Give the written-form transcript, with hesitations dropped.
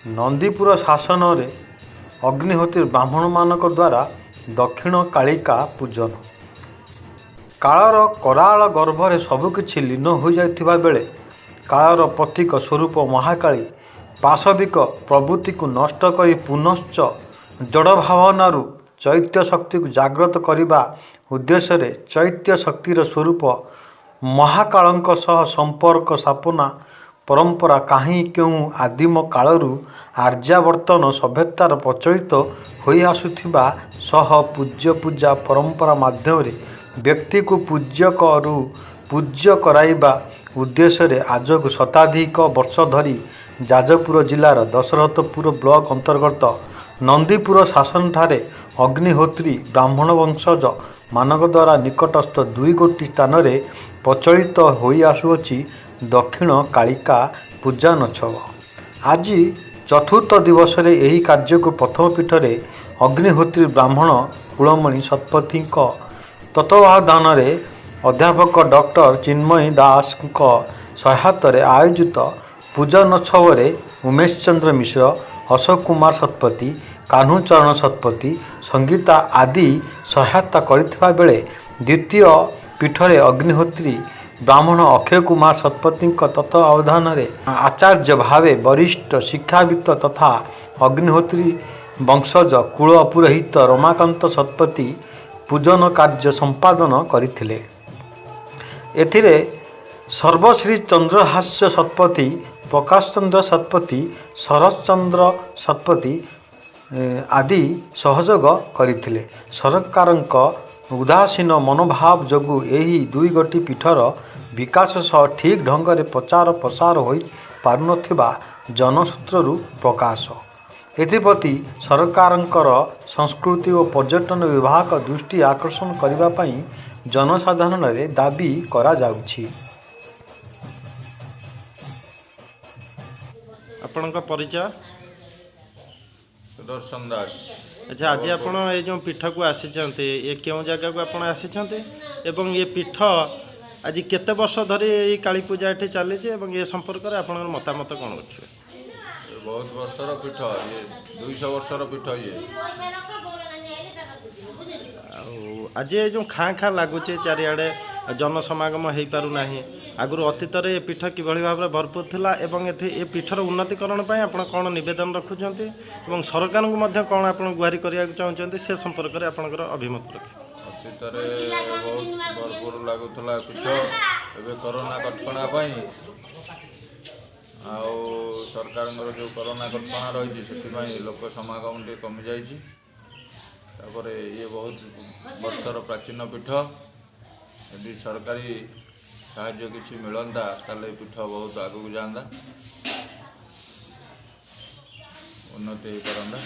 नंदीपुर शासन रे अग्निहोत्री ब्राह्मण मानक द्वारा दक्षिण कालिका पूजन। कालर कराल गर्भरे सबकिछि लीन हो जाइथिबा बेले कालर प्रतीक स्वरूप महाकाली पाशविक प्रवृत्ति को नष्ट करी पुनश्च जड़ भावनारू चैत्य शक्ति को जागृत करने उद्देश्य रे चैत्य शक्तिर स्वरूप महाकालंक सह संपर्क स्थापना परंपरा कहीं क्यों आदिम कालरू आर्यावर्तन सभ्यतार प्रचलित होई आसुथिबा सह पूज्य पूजा परंपरा माध्यम रे व्यक्ति को पूज्य कराइबा उद्देश्य रे आज को शताधिक वर्ष धरी जाजपुर जिलार दशरथपुर ब्लॉक अंतर्गत नंदीपुर शासन ठारे अग्निहोत्री ब्राह्मण वंशज मानक द्वारा निकटस्थ 2 गोटी स्थान रे प्रचलित होई आसुअछि दक्षिण कालिका पूजानोत्सव। आज चतुर्थ दिवस रे एही कार्य को प्रथम पीठ रे अग्निहोत्री ब्राह्मण कुलमणि शतपथी तत्वावधान रे अध्यापक डॉक्टर चिन्मयी दास सहायता रे आयोजित पूजनोत्सव रे उमेश चंद्र मिश्र, अशोक कुमार शतपथी, कान्हूचरण शतपथी, संगीता आदि सहायता करथिबा बेले द्वितीय पीठरे अग्निहोत्री ब्राह्मण अक्षय कुमार शतपथी तत्वावधान रे आचार्य भावे वरिष्ठ शिक्षाविद तथा अग्निहोत्री वंशज कुल पुरोहित रमाकांत शतपथी पूजन कार्य संपादन करथिले। एथिरे सर्वश्री चंद्रहास्य शतपथी, प्रकाश चंद्र शतपथी, शरद चंद्र शतपथी आदि सहयोग करथिले। सरकारक उदासीन मनोभाव जोगु एही 2 गोटी पीठर विकास सह ठीक ढंग रे प्रचार प्रसार होई पारुनथिबा जनसूत्ररू प्रकाश। एथिप्रति सरकारंकर संस्कृति और पर्यटन विभाग दृष्टि आकर्षण करने पाई जनसाधारण रे दाबी करा जाउछि। आपनका परिचय? दर्शन दास। अच्छा, आज आपण ये जो पीठ को आसीचंते, ये क्यों जगह को आपण आसीचंते एवं ये पीठ आज केते वर्ष धरी ये काली पूजा एठी चली जे एवं ये संपर्क रे आपण मतामत कोन रखिबे? बहुत वर्षर पीठ, ये 200 वर्षर पीठ। ये आज ये जो खाँ खाँ लगुचे चारिआडे जनसमागम हो पार ना आगु अतीत ये पीठ किभली भाव में भरपूर थिला एवं ये पीठर उन्नतिकरण आप कौन नवेदन रखुंट और सरकार को कौन आप गुहारी करने चाहते से संपर्क में आपंकर अभिमत रखें? अतीत बहुत भरपूर लगुला पीठ, एवं कोरोना कटकणा आउ सरकार जो कोरोना कटकणा रही से लोक समागम कमी जाइए। ये बहुत वर्षर प्राचीन पीठ, यदि सरकारी साहाय्य किसी मिलता ताले पीठ बहुत आगू जाता, उन्नति हो पारंता।